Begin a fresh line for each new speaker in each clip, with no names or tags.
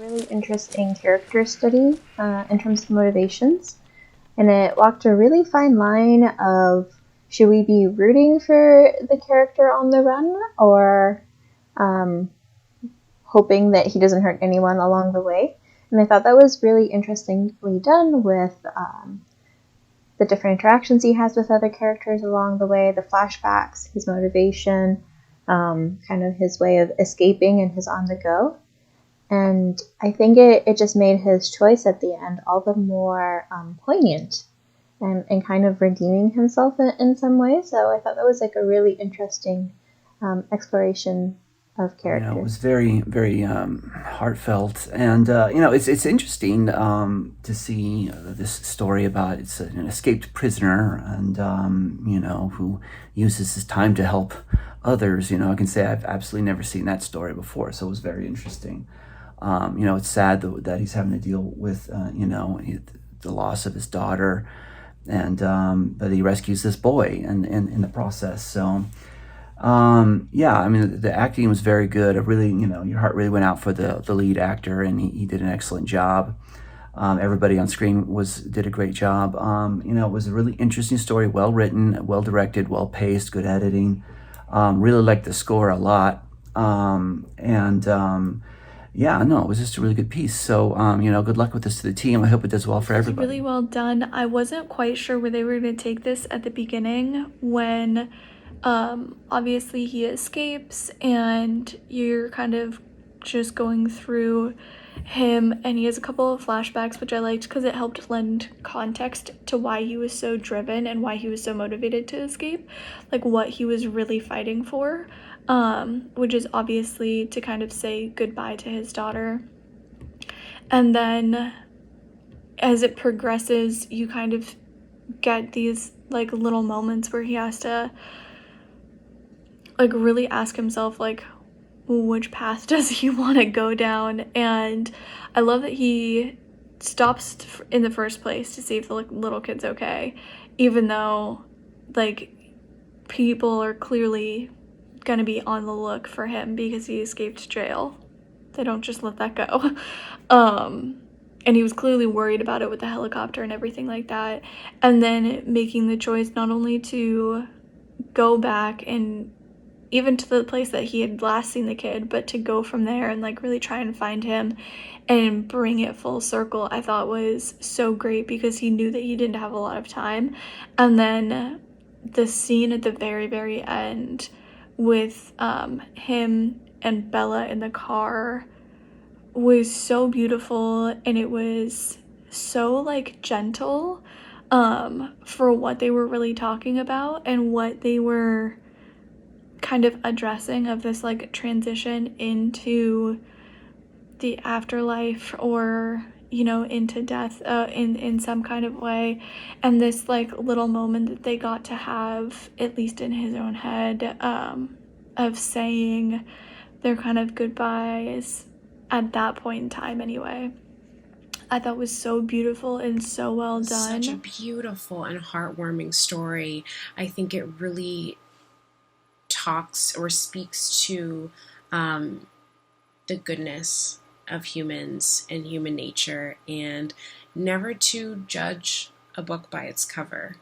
really interesting character study in terms of motivations, and it walked a really fine line of should we be rooting for the character on the run or um, hoping that he doesn't hurt anyone along the way. And I thought that was really interestingly done with the different interactions he has with other characters along the way, the flashbacks, his motivation, kind of his way of escaping and his on the go. And I think it just made his choice at the end all the more poignant and kind of redeeming himself in some way. So I thought that was like a really interesting exploration of
It
character.
was very, very heartfelt, and it's interesting to see this story about it's an escaped prisoner, and who uses his time to help others. I can say I've absolutely never seen that story before, so it was very interesting. It's sad that he's having to deal with the loss of his daughter, and but he rescues this boy, and in the process, so. Yeah, I mean, the acting was very good. It really, your heart really went out for the lead actor, and he did an excellent job. Everybody on screen did a great job. It was a really interesting story, well written, well directed, well paced, good editing. Really liked the score a lot. And yeah, no, it was just a really good piece. So, good luck with this to the team. I hope it does well for
This was really
everybody.
well done. I wasn't quite sure where they were going to take this at the beginning when obviously he escapes and you're kind of just going through him, and he has a couple of flashbacks which I liked because it helped lend context to why he was so driven and why he was so motivated to escape, like what he was really fighting for, which is obviously to kind of say goodbye to his daughter. And then as it progresses, you kind of get these like little moments where he has to like really ask himself like which path does he want to go down. And I love that he stops in the first place to see if the little kid's okay, even though like people are clearly gonna be on the look for him because he escaped jail. They don't just let that go. um and he was clearly worried about it with the helicopter and everything like that, and then making the choice not only to go back and even to the place that he had last seen the kid, but to go from there and like really try and find him and bring it full circle, I thought was so great because he knew that he didn't have a lot of time. And then the scene at the very, very end with him and Bella in the car was so beautiful, and it was so like gentle for what they were really talking about and what they were kind of addressing of this like transition into the afterlife, or into death in some kind of way. And this like little moment that they got to have, at least in his own head, of saying their kind of goodbyes at that point in time anyway, I thought was so beautiful and so well
Such a
done.
beautiful and heartwarming story. I think it really talks or speaks to the goodness of humans and human nature, and never to judge a book by its cover.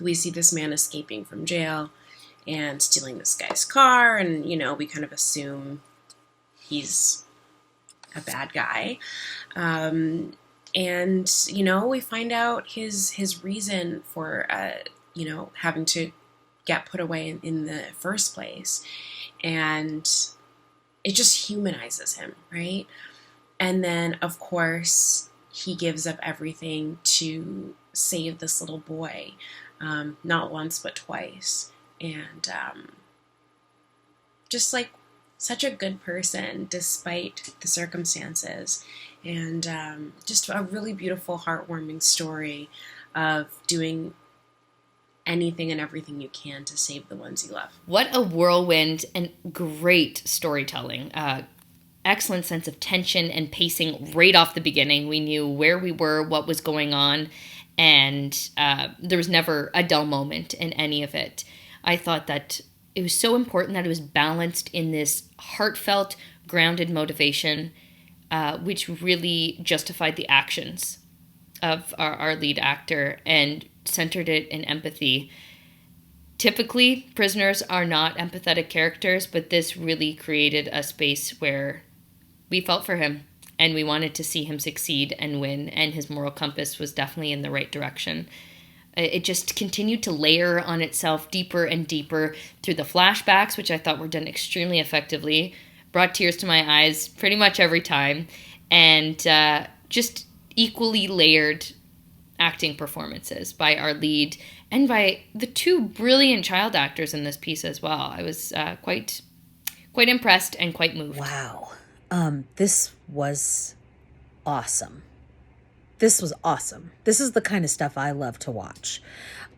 We see this man escaping from jail and stealing this guy's car, and we kind of assume he's a bad guy. And we find out his reason for having to get put away in the first place, and it just humanizes him, right? And then of course he gives up everything to save this little boy, not once but twice, and just like such a good person despite the circumstances, and just a really beautiful, heartwarming story of doing anything and everything you can to save the ones you love.
What a whirlwind and great storytelling. Excellent sense of tension and pacing right off the beginning. We knew where we were, what was going on, and there was never a dull moment in any of it. I thought that it was so important that it was balanced in this heartfelt, grounded motivation, which really justified the actions of our lead actor and centered it in empathy. Typically, prisoners are not empathetic characters, but this really created a space where we felt for him and we wanted to see him succeed and win, and his moral compass was definitely in the right direction. It just continued to layer on itself deeper and deeper through the flashbacks, which I thought were done extremely effectively, brought tears to my eyes pretty much every time, and just equally layered acting performances by our lead and by the two brilliant child actors in this piece as well. I was quite impressed and quite moved.
Wow. This was awesome. This was awesome. This is the kind of stuff I love to watch.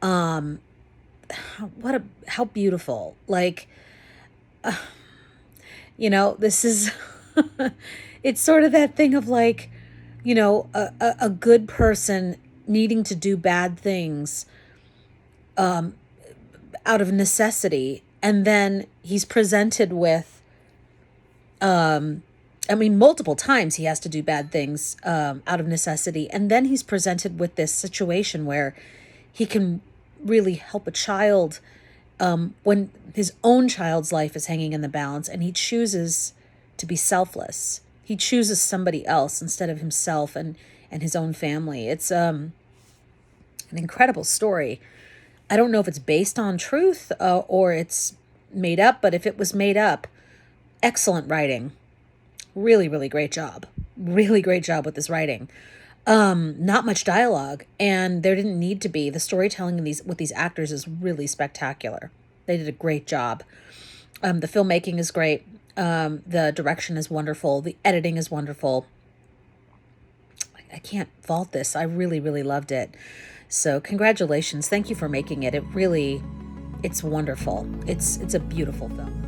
How beautiful. Like, this is, it's sort of that thing of like, a good person needing to do bad things out of necessity. And then he's presented with, multiple times he has to do bad things out of necessity. And then he's presented with this situation where he can really help a child when his own child's life is hanging in the balance, and he chooses to be selfless. He chooses somebody else instead of himself and his own family. It's an incredible story. I don't know if it's based on truth or it's made up, but if it was made up, excellent writing. Really, really great job. Really great job with this writing. Not much dialogue, and there didn't need to be. The storytelling with these actors is really spectacular. They did a great job. The filmmaking is great. The direction is wonderful. The editing is wonderful. I can't fault this. I really, really loved it. So congratulations. Thank you for making it. It's wonderful. It's a beautiful film.